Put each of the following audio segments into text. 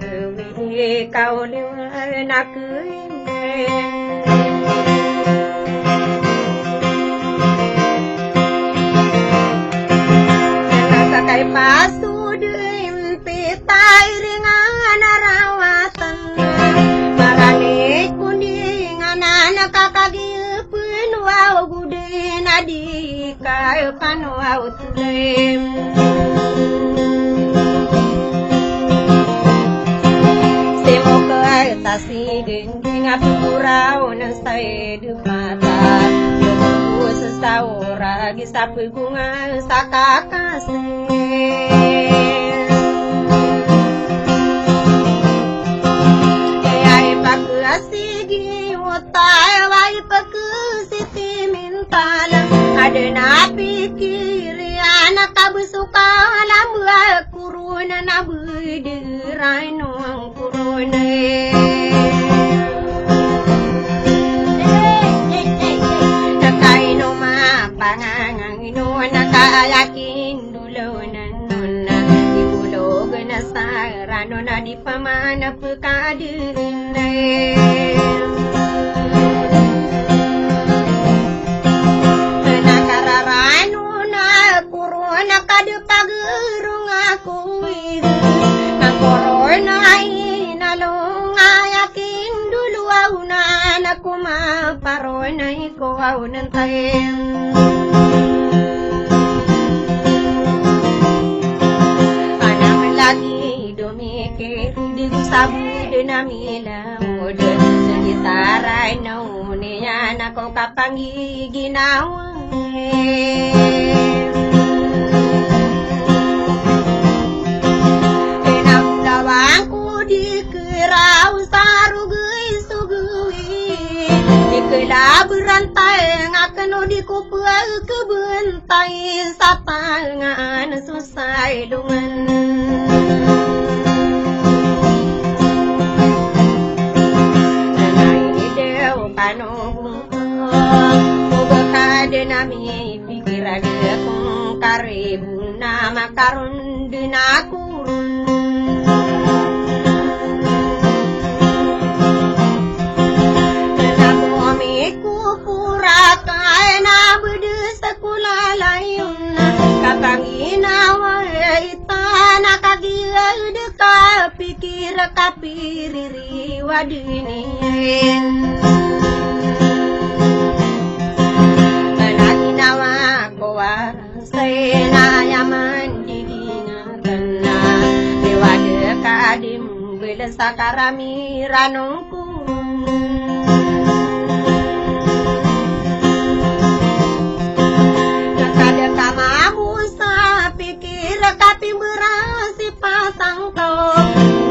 suwi kau nak sakai pasudim pitai ringan rawatan marane kundingan anak kakagi penuau gudin adika panuau tulem semoga tasi gending apurau nan saya de mata yo sesaura gisapu bunga sakakase ai pakasigi otai wai pakusiti mintala ada napi kiri anak kabusuka lamu kuruna nabu dirai nuang kuruna pangangang inuna kayakin dulu nanuna ibulog na sarano na di pamana pekadirin nakararano na kuruna kadepagurung aku ang korona inalong ayakin dulu au na nakumaparona iko au nantayin sabu dinamila muda segitarai nauniya nako kapangi ginawa enamlawangku dikirau sarugui sugui dikela berantai ngakeno dikupel kebentai satangan susai lungan nami pikir ada kong karibu nama karun dinakurun naku amiku pura kaina bede sekula layun kapangina waita nakagia deka pikir kapiriri wadinin Sena yaman diingatan na Dewade kadim Bila sakarami ranongku Nakada kamamu sa pikir Kapi berasi pasang kau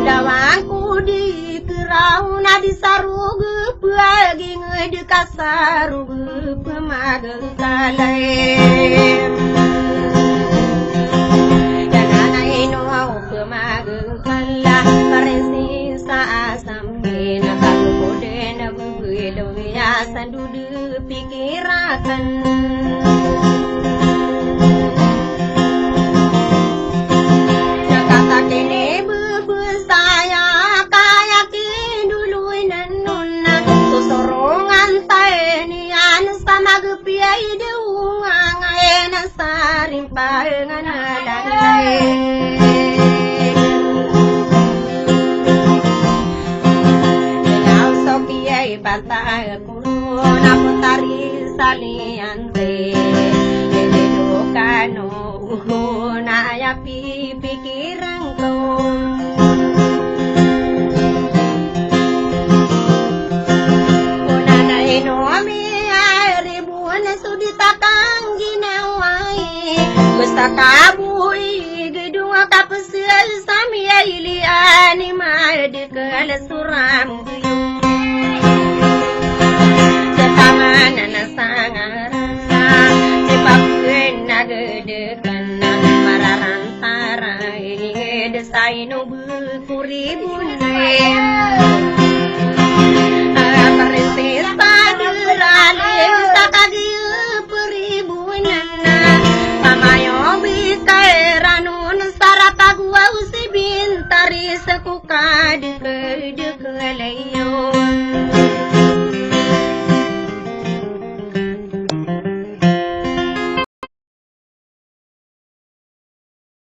Dawangku di kerau Nadi sarug Pagi ngedeka sarug Pemagang talai Kala paresi sa asambe na kalukode na bugilo ya sandudu pikirakan nakata kene bubu saya kaya kinduluin nanuna susorongan taenian sama gepiai deungang aena sarimpangan alalai Bata kuno naputari saliante Dedo kano na ya pipikiran ko Una na inomi ay ribuan na suditakang ginawai Basta kabui gedung kapasil sami ay ilian Imadikal suram sangarasa Sepapun nagedekan Mararantara Ini desai nubu kuribun Persista derali Sakagi peribunan Pamayo bikai ranun Sarapagwa usi bintari sekuka deke